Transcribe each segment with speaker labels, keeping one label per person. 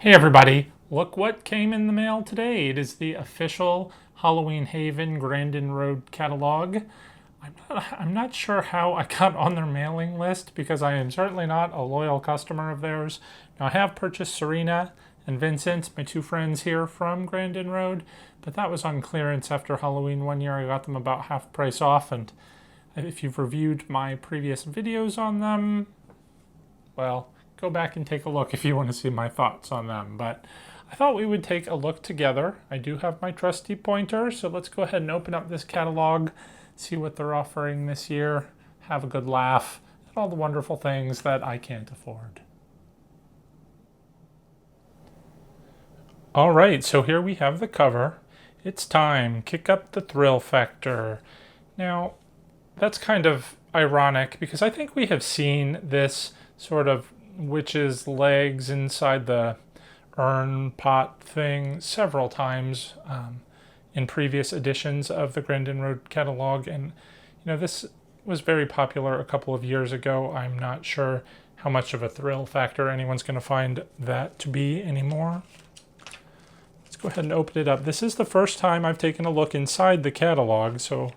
Speaker 1: Hey everybody, look what came in the mail today. It is the official Halloween Haven Grandin Road Catalog. I'm not sure how I got on their mailing list because I am certainly not a loyal customer of theirs. Now I have purchased Serena and Vincent, my two friends here from Grandin Road, but that was on clearance after Halloween one year. I got them about half price off, and if you've reviewed my previous videos on them, well, go back and take a look if you want to see my thoughts on them. But I thought we would take a look together. I do have my trusty pointer, so let's go ahead and open up this catalog, see what they're offering this year, have a good laugh at all the wonderful things that I can't afford. All right, so here we have the cover. It's time. Kick up the thrill factor. Now, that's kind of ironic because I think we have seen this sort of witch's legs inside the urn pot thing several times in previous editions of the Grandin Road Catalog. And, this was very popular a couple of years ago. I'm not sure how much of a thrill factor anyone's going to find that to be anymore. Let's go ahead and open it up. This is the first time I've taken a look inside the catalog, so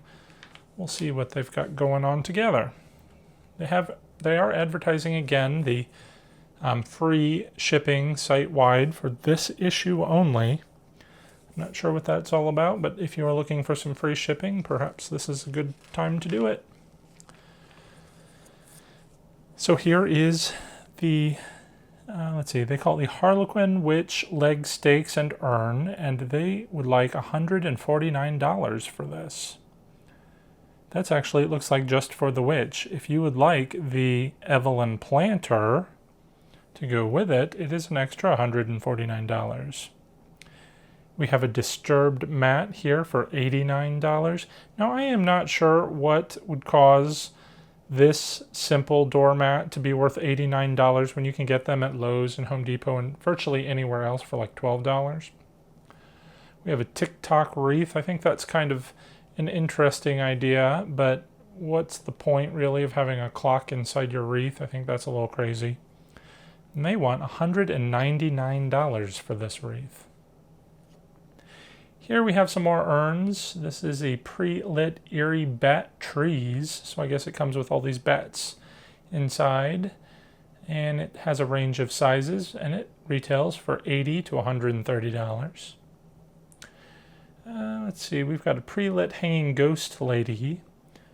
Speaker 1: we'll see what they've got going on together. They are advertising again the free shipping site-wide for this issue only. I'm not sure what that's all about, but if you are looking for some free shipping, perhaps this is a good time to do it. So here is the, let's see, they call it the Harlequin Witch Leg Steaks and Urn, and they would like $149 for this. That's actually, it looks like just for the witch. If you would like the Evelyn Planter to go with it, it is an extra $149. We have a Disturbed mat here for $89. Now I am not sure what would cause this simple doormat to be worth $89 when you can get them at Lowe's and Home Depot and virtually anywhere else for like $12. We have a TikTok wreath. I think that's kind of an interesting idea, but what's the point really of having a clock inside your wreath? I think that's a little crazy. And they want $199 for this wreath. Here we have some more urns. This is a pre-lit eerie bat trees, so I guess it comes with all these bats inside, and it has a range of sizes, and it retails for $80 to $130. Let's see, we've got a pre-lit hanging ghost lady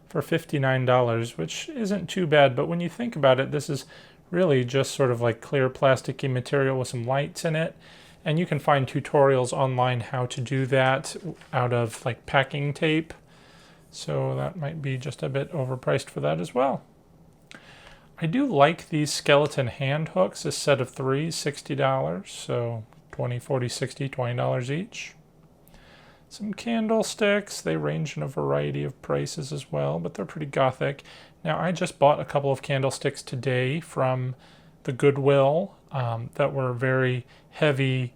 Speaker 1: for $59, which isn't too bad, but when you think about it, this is really just sort of like clear plasticky material with some lights in it, and you can find tutorials online how to do that out of like packing tape, so that might be just a bit overpriced for that as well. I do like these skeleton hand hooks, a set of three, $60, so $20, $40, $60, $20 each. Some candlesticks, they range in a variety of prices as well, but they're pretty gothic. Now I just bought a couple of candlesticks today from the Goodwill that were very heavy.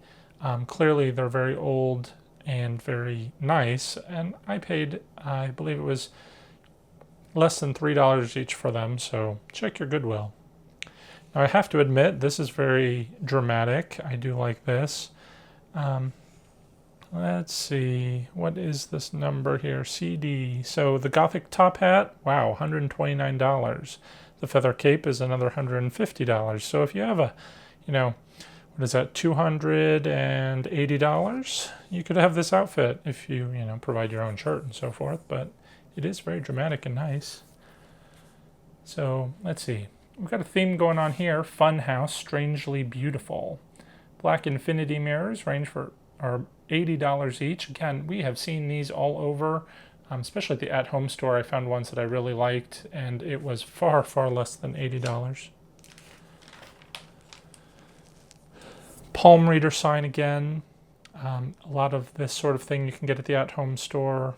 Speaker 1: Clearly they're very old and very nice, and I paid, I believe it was less than $3 each for them, so check your Goodwill. Now I have to admit, this is very dramatic. I do like this. Let's see, what is this number here? CD. So the Gothic top hat, wow, $129. The feather cape is another $150. So if you have a, what is that, $280, you could have this outfit if you, provide your own shirt and so forth. But it is very dramatic and nice. So let's see. We've got a theme going on here. Funhouse, strangely beautiful. Black infinity mirrors range for are $80 each. Again, we have seen these all over, especially at the at-home store. I found ones that I really liked, and it was far, far less than $80. Palm reader sign again. A lot of this sort of thing you can get at the at-home store.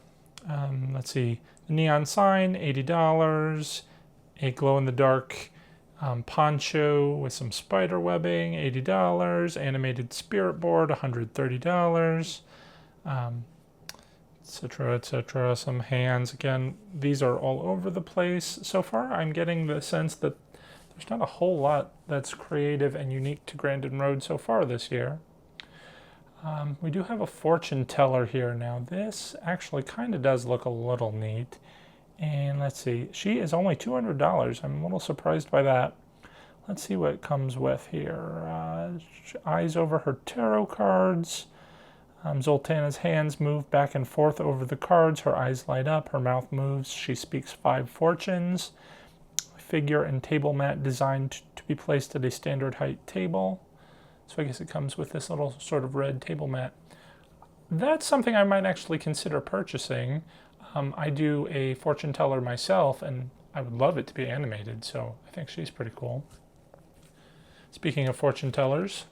Speaker 1: Let's see, the neon sign, $80. A glow-in-the-dark poncho with some spider webbing, $80. Animated spirit board, $130. Etc., etc. Some hands. Again, these are all over the place. So far, I'm getting the sense that There's not a whole lot that's creative and unique to Grandin Road so far this year. We do have a fortune teller here now. This actually kind of does look a little neat. And let's see, she is only $200. I'm a little surprised by that. Let's see what it comes with here. Eyes over her tarot cards. Zoltana's hands move back and forth over the cards. Her eyes light up. Her mouth moves. She speaks 5 fortunes. Figure and table mat designed to be placed at a standard height table. So I guess it comes with this little sort of red table mat. That's something I might actually consider purchasing. I do a fortune teller myself, and I would love it to be animated, so I think she's pretty cool. Speaking of fortune tellers,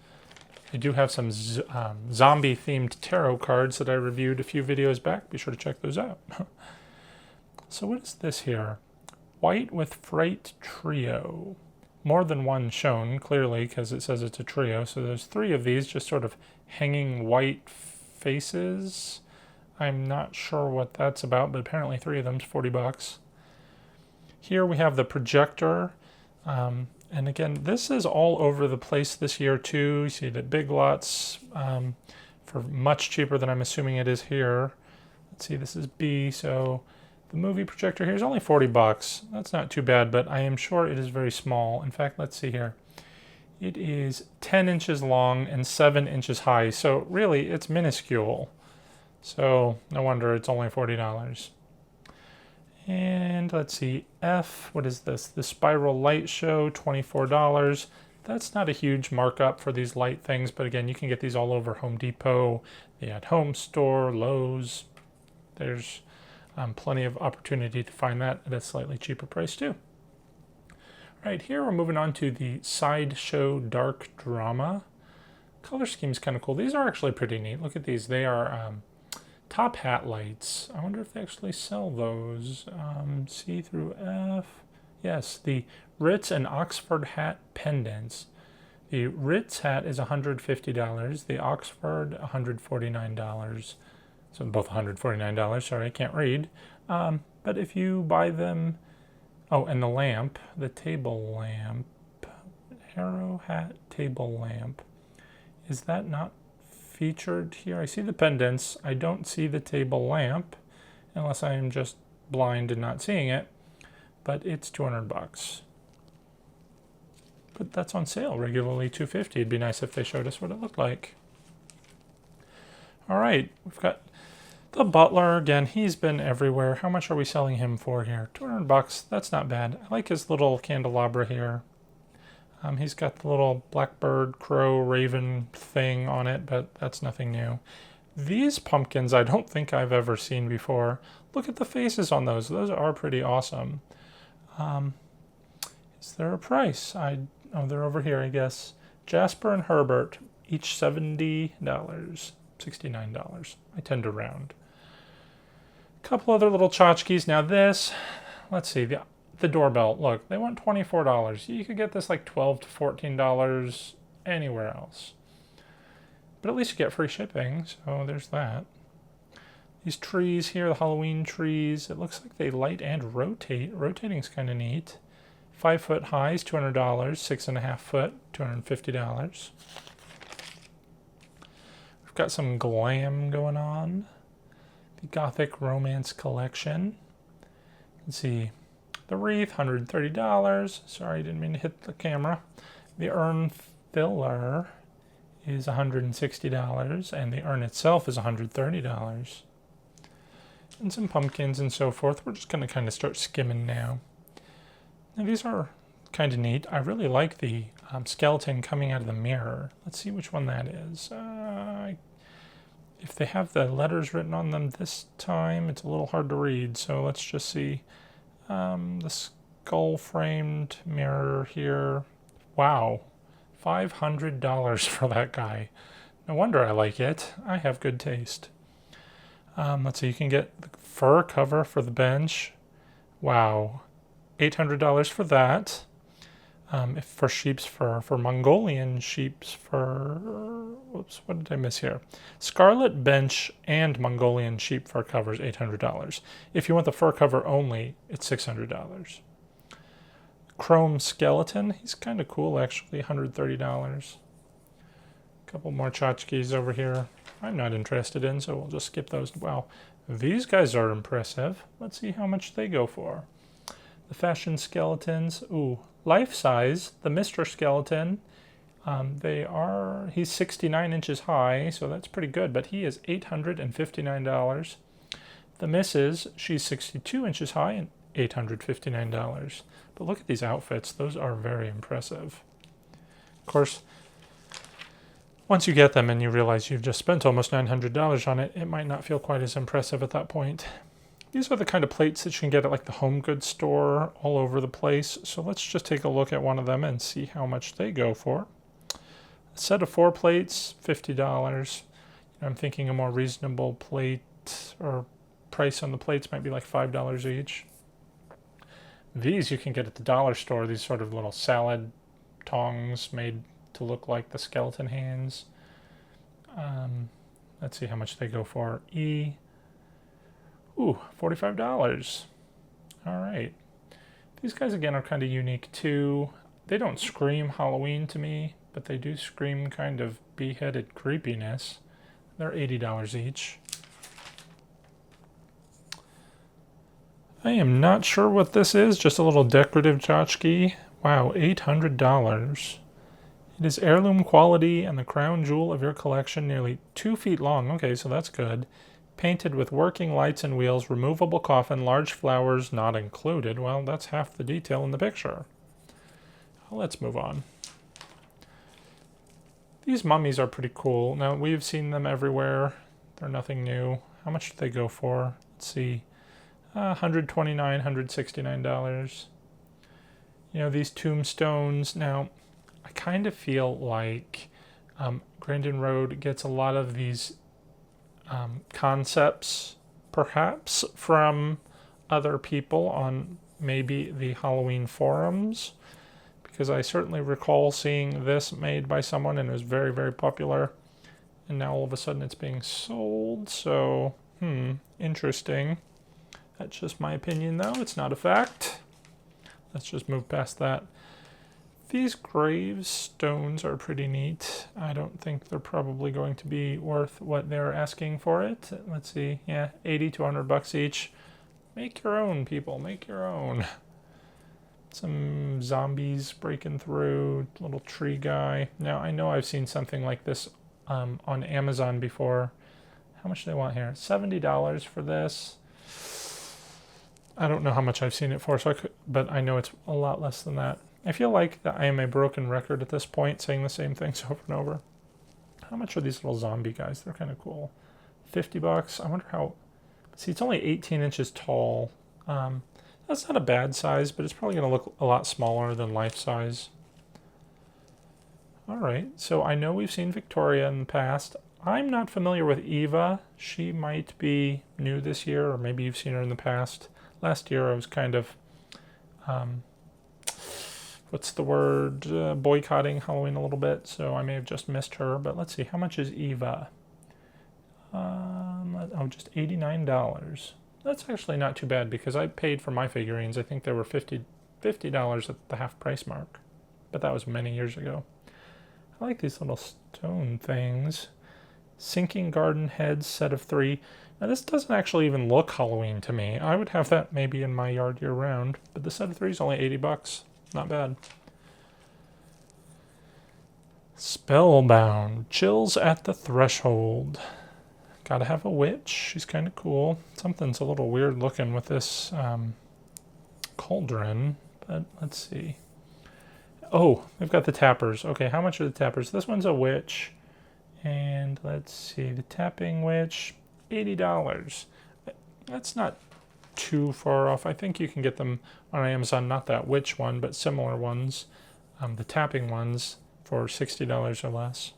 Speaker 1: I do have some zombie-themed tarot cards that I reviewed a few videos back. Be sure to check those out. So what is this here? White with Fright Trio. More than one shown, clearly, because it says it's a trio. So there's 3 of these, just sort of hanging white faces. I'm not sure what that's about, but apparently 3 of them's $40. Here we have the projector. And again, this is all over the place this year too. You see the Big Lots for much cheaper than I'm assuming it is here. Let's see, this is B, so the movie projector here is only $40. That's not too bad, but I am sure it is very small. In fact, let's see here. It is 10 inches long and 7 inches high, so really it's minuscule. So no wonder it's only $40. And let's see, F, what is this? The Spiral Light Show, $24. That's not a huge markup for these light things, but again, you can get these all over Home Depot, the at-home store, Lowe's. There's plenty of opportunity to find that at a slightly cheaper price too. Right, here we're moving on to the Sideshow Dark Drama. Color scheme's kind of cool. These are actually pretty neat. Look at these. They are top hat lights. I wonder if they actually sell those. C through F. Yes, the Ritz and Oxford hat pendants. The Ritz hat is $150. The Oxford, $149. So both $149. Sorry, I can't read. But if you buy them... Oh, and the lamp, the table lamp. Harrow hat table lamp. Is that not featured here? I see the pendants. I don't see the table lamp, unless I am just blind and not seeing it. But it's $200. But that's on sale, regularly $250. It'd be nice if they showed us what it looked like. All right, we've got the butler. Again, he's been everywhere. How much are we selling him for here? $200. That's not bad. I like his little candelabra here. He's got the little blackbird, crow, raven thing on it, but that's nothing new. These pumpkins I don't think I've ever seen before. Look at the faces on those. Those are pretty awesome. Is there a price? Oh, they're over here, I guess. Jasper and Herbert, each $70, $69. I tend to round. A couple other little tchotchkes. Now this, let's see, the doorbell. Look, they want $24. You could get this like $12 to $14 anywhere else. But at least you get free shipping, so there's that. These trees here, the Halloween trees, it looks like they light and rotate. Rotating's kind of neat. 5 foot highs, $200. 6.5 foot, $250. We've got some glam going on. The Gothic Romance Collection. Let's see. The wreath, $130. Sorry, didn't mean to hit the camera. The urn filler is $160, and the urn itself is $130. And some pumpkins and so forth. We're just going to kind of start skimming now. Now these are kind of neat. I really like the skeleton coming out of the mirror. Let's see which one that is. If they have the letters written on them this time, it's a little hard to read, so let's just see. The skull-framed mirror here. Wow, $500 for that guy. No wonder I like it. I have good taste. Let's see, you can get the fur cover for the bench. Wow, $800 for that. If for sheep's fur, for Mongolian sheep's fur, whoops, what did I miss here? Scarlet bench and Mongolian sheep fur covers, $800. If you want the fur cover only, it's $600. chrome skeleton. He's kind of cool, actually. $130. A couple more tchotchkes over here I'm not interested in, so we'll just skip those. Wow, these guys are impressive. Let's see how much they go for. The fashion skeletons. Ooh, life size. The Mr. Skeleton. He's 69 inches high, so that's pretty good, but he is $859. The Mrs., she's 62 inches high and $859. But look at these outfits. Those are very impressive. Of course, once you get them and you realize you've just spent almost $900 on it, it might not feel quite as impressive at that point. These are the kind of plates that you can get at like the home goods store all over the place. So let's just take a look at one of them and see how much they go for. A set of 4 plates, $50. I'm thinking a more reasonable plate or price on the plates might be like $5 each. These you can get at the dollar store, these sort of little salad tongs made to look like the skeleton hands. Let's see how much they go for. Ooh, $45. All right. These guys, again, are kind of unique, too. They don't scream Halloween to me, but they do scream kind of beheaded creepiness. They're $80 each. I am not sure what this is, just a little decorative tchotchke. Wow, $800. It is heirloom quality and the crown jewel of your collection, nearly 2 feet long. Okay, so that's good. Painted with working lights and wheels, removable coffin, large flowers not included. Well, that's half the detail in the picture. Let's move on. These mummies are pretty cool. Now, we've seen them everywhere. They're nothing new. How much do they go for? Let's see. $129, $169. You know, these tombstones. Now, I kind of feel like Grandin Road gets a lot of these concepts, perhaps, from other people on maybe the Halloween forums, because I certainly recall seeing this made by someone and it was very, very popular, and now all of a sudden it's being sold, so, interesting. That's just my opinion, though. It's not a fact. Let's just move past that. These gravestones are pretty neat. I don't think they're probably going to be worth what they're asking for it. Let's see. Yeah, 80 to 100 bucks each. Make your own, people. Make your own. Some zombies breaking through. Little tree guy. Now, I know I've seen something like this on Amazon before. How much do they want here? $70 for this. I don't know how much I've seen it for, but I know it's a lot less than that. I feel like that I am a broken record at this point, saying the same things over and over. How much are these little zombie guys? They're kind of cool. 50 bucks. I wonder how... See, it's only 18 inches tall. That's not a bad size, but it's probably going to look a lot smaller than life size. All right, so I know we've seen Victoria in the past. I'm not familiar with Eva. She might be new this year, or maybe you've seen her in the past. Last year I was kind of... what's the word, boycotting Halloween a little bit, so I may have just missed her, but let's see, how much is Eva? Just $89. That's actually not too bad, because I paid for my figurines. I think they were $50 at the half price mark, but that was many years ago. I like these little stone things. Sinking garden heads, set of 3. Now this doesn't actually even look Halloween to me. I would have that maybe in my yard year round, but the set of 3 is only 80 bucks. Not bad. Spellbound. Chills at the threshold. Gotta have a witch. She's kind of cool. Something's a little weird looking with this cauldron, but let's see. Oh, we've got the tappers. Okay, how much are the tappers? This one's a witch. And let's see, the tapping witch, $80. That's not too far off. I think you can get them on Amazon, not that witch one, but similar ones, the tapping ones, for $60 or less.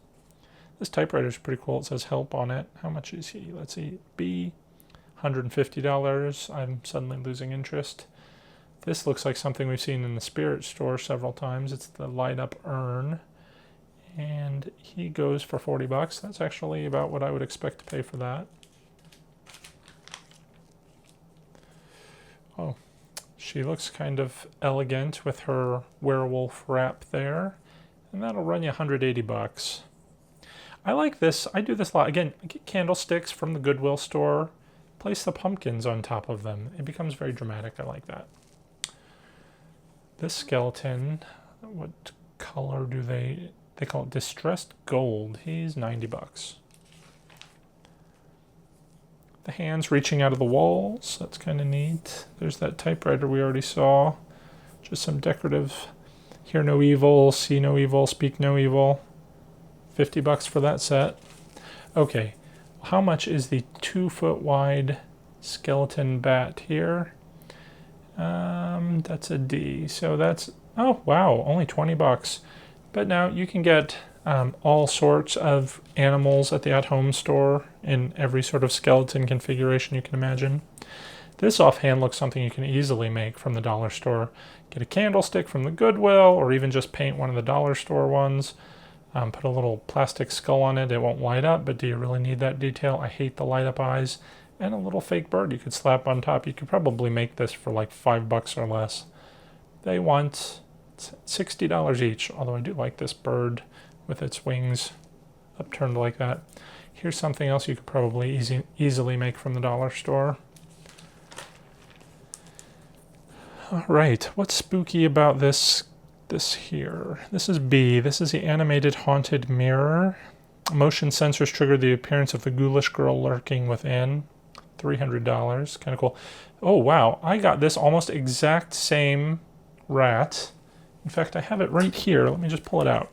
Speaker 1: This typewriter is pretty cool. It says help on it. How much is he? Let's see, B, $150. I'm suddenly losing interest. This looks like something we've seen in the spirit store several times. It's the light up urn, and he goes for 40 bucks. That's actually about what I would expect to pay for that. Oh, She looks kind of elegant with her werewolf wrap there. And that'll run you 180 bucks. I like this. I do this a lot. Again, I get candlesticks from the Goodwill store. Place the pumpkins on top of them. It becomes very dramatic. I like that. This skeleton, what color do they call it? Distressed gold. He's 90 bucks. The hands reaching out of the walls. That's kind of neat. There's that typewriter we already saw. Just some decorative. Hear no evil, see no evil, speak no evil. 50 bucks for that set. Okay, how much is the 2-foot wide skeleton bat here? That's a D. So that's, oh wow, only 20 bucks. But now you can get all sorts of animals at the at-home store in every sort of skeleton configuration you can imagine. This offhand looks something you can easily make from the dollar store. Get a candlestick from the Goodwill, or even just paint one of the dollar store ones. Put a little plastic skull on it. It won't light up, but do you really need that detail? I hate the light up eyes. And a little fake bird you could slap on top. You could probably make this for like $5 or less. They want $60 each, although I do like this bird with its wings upturned like that. Here's something else you could probably easily make from the dollar store. All right, what's spooky about this here? This is B. This is the animated haunted mirror. Motion sensors trigger the appearance of the ghoulish girl lurking within. $300, kind of cool. Oh wow, I got this almost exact same rat. In fact, I have it right here. Let me just pull it out.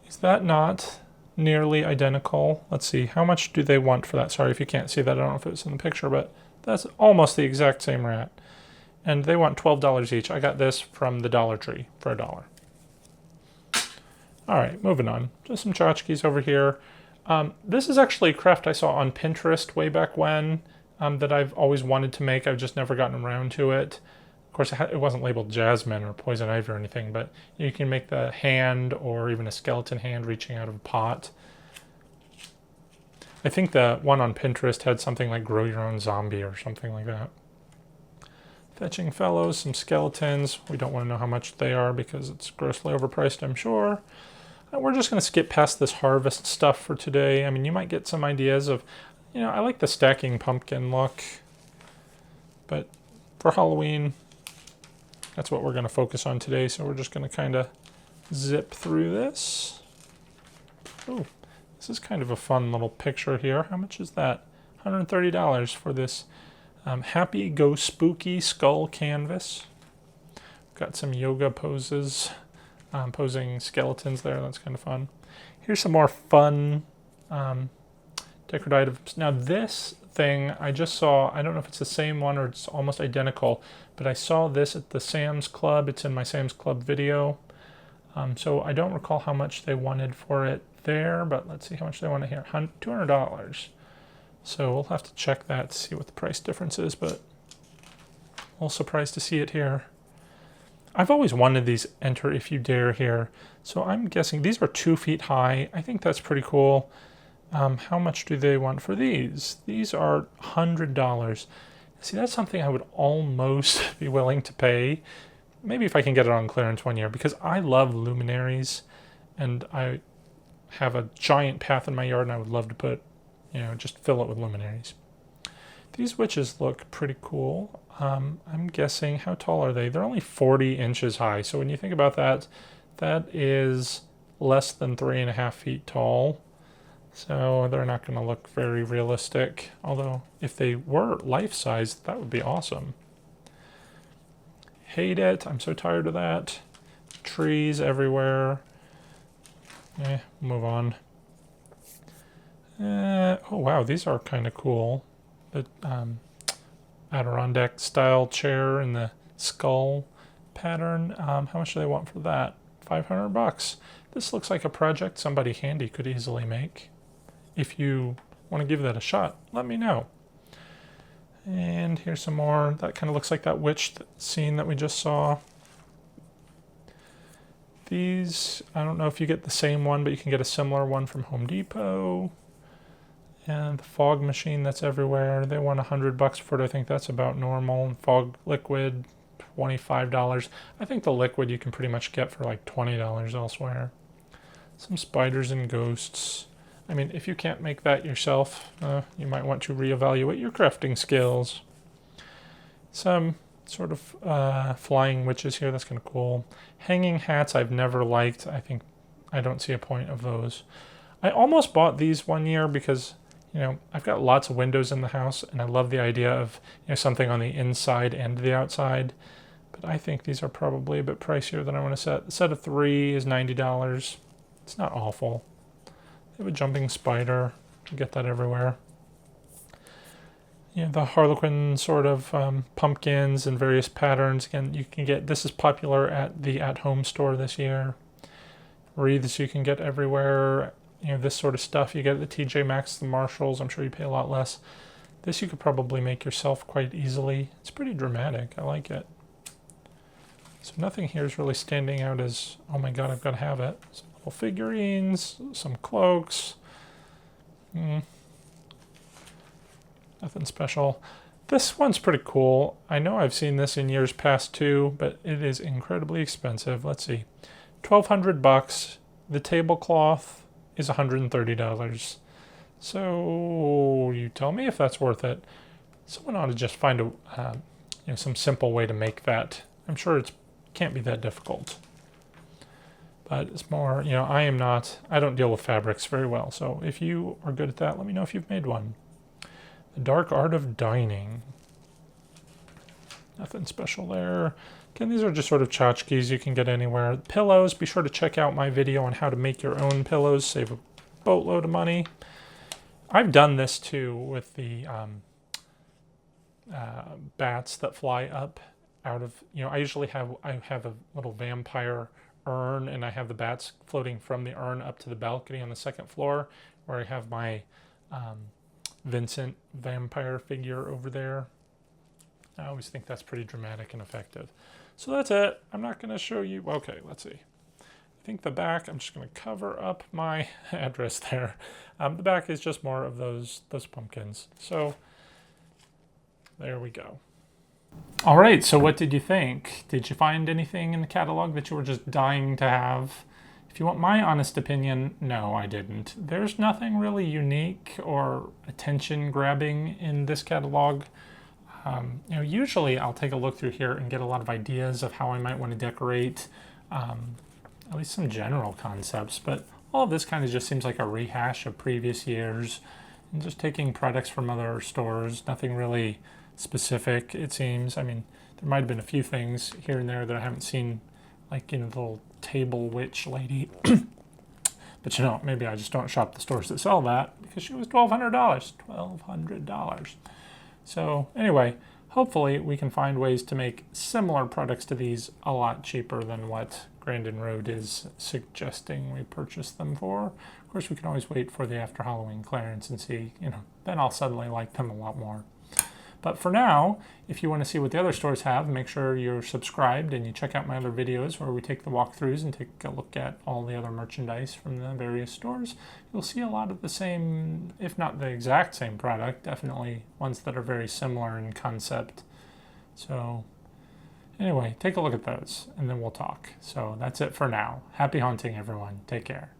Speaker 1: Is that not nearly identical? Let's see, how much do they want for that? Sorry if you can't see that, I don't know if it's in the picture, but that's almost the exact same rat. And they want $12 each. I got this from the Dollar Tree for $1. All right, moving on. Just some tchotchkes over here. This is actually a craft I saw on Pinterest way back when that I've always wanted to make. I've just never gotten around to it. Of course, it wasn't labeled jasmine or poison ivy or anything, but you can make the hand or even a skeleton hand reaching out of a pot. I think the one on Pinterest had something like grow your own zombie or something like that. Fetching fellows, some skeletons. We don't want to know how much they are because it's grossly overpriced, I'm sure. We're just going to skip past this harvest stuff for today. I mean, you might get some ideas of, you know, I like the stacking pumpkin look. But for Halloween, that's what we're going to focus on today. So we're just going to kind of zip through this. Oh, this is kind of a fun little picture here. How much is that? $130 for this Happy Go Spooky skull canvas. Got some yoga poses, posing skeletons there. That's kind of fun. Here's some more fun decorative items. Now this thing I just saw, I don't know if it's the same one or it's almost identical, but I saw this at the Sam's Club. It's in my Sam's Club video. So I don't recall how much they wanted for it there, but let's see how much they want here. $200. So we'll have to check that to see what the price difference is, but a little surprised to see it here. I've always wanted these Enter If You Dare here, so I'm guessing these are 2 feet high. I think that's pretty cool. How much do they want for these? These are $100. See, that's something I would almost be willing to pay. Maybe if I can get it on clearance one year, because I love luminaries, and I have a giant path in my yard, and I would love to put, you know, just fill it with luminaries. These witches look pretty cool. I'm guessing, how tall are they? They're only 40 inches high. So when you think about that, that is less than 3.5 feet tall. So they're not going to look very realistic. Although if they were life-size, that would be awesome. Hate it. I'm so tired of that. Trees everywhere. Move on. Oh wow, these are kind of cool. The Adirondack style chair and the skull pattern. How much do they want for that? $500. This looks like a project somebody handy could easily make. If you want to give that a shot, let me know. And here's some more. That kind of looks like that witch scene that we just saw. These, I don't know if you get the same one, but you can get a similar one from Home Depot. And the fog machine that's everywhere, they want $100 for it. I think that's about normal. Fog liquid, $25. I think the liquid you can pretty much get for like $20 elsewhere. Some spiders and ghosts. I mean, if you can't make that yourself, you might want to reevaluate your crafting skills. Some sort of flying witches here. That's kind of cool. Hanging hats I've never liked. I don't see a point of those. I almost bought these one year because, you know, I've got lots of windows in the house and I love the idea of, you know, something on the inside and the outside. But I think these are probably a bit pricier than I want to set. The set of 3 is $90. It's not awful. They have a jumping spider. You get that everywhere. You know, the Harlequin sort of pumpkins and various patterns. Again, you can get, this is popular at the at-home store this year. Wreaths you can get everywhere. You know, this sort of stuff you get at the TJ Maxx, the Marshalls. I'm sure you pay a lot less. This you could probably make yourself quite easily. It's pretty dramatic. I like it. So nothing here is really standing out as, oh my god, I've got to have it. Some little figurines, some cloaks. Nothing special. This one's pretty cool. I know I've seen this in years past too, but it is incredibly expensive. Let's see. $1,200. The tablecloth is $130. So you tell me if that's worth it. Someone ought to just find a, you know, some simple way to make that. I'm sure it can't be that difficult. But it's more, you know, I don't deal with fabrics very well. So if you are good at that, let me know if you've made one. The Dark Art of Dining. Nothing special there. Again, these are just sort of tchotchkes you can get anywhere. Pillows, be sure to check out my video on how to make your own pillows, save a boatload of money. I've done this too with the bats that fly up out of, you know, I have a little vampire urn and I have the bats floating from the urn up to the balcony on the second floor where I have my Vincent vampire figure over there. I always think that's pretty dramatic and effective. So that's it. I'm not going to show you. Okay, let's see. I think the back, I'm just going to cover up my address there. The back is just more of those pumpkins. So there we go. All right, so what did you think? Did you find anything in the catalog that you were just dying to have? If you want my honest opinion, no, I didn't. There's nothing really unique or attention-grabbing in this catalog. You know, usually I'll take a look through here and get a lot of ideas of how I might want to decorate, at least some general concepts, but all of this kind of just seems like a rehash of previous years and just taking products from other stores, nothing really specific, it seems. I mean, there might have been a few things here and there that I haven't seen, like, you know, the little table witch lady. But, you know, maybe I just don't shop the stores that sell that because she was $1,200. $1,200. So anyway, hopefully we can find ways to make similar products to these a lot cheaper than what Grandin Road is suggesting we purchase them for. Of course, we can always wait for the after Halloween clearance and see, you know, then I'll suddenly like them a lot more. But for now, if you want to see what the other stores have, make sure you're subscribed and you check out my other videos where we take the walkthroughs and take a look at all the other merchandise from the various stores. You'll see a lot of the same, if not the exact same product, definitely ones that are very similar in concept. So anyway, take a look at those and then we'll talk. So that's it for now. Happy hunting, everyone. Take care.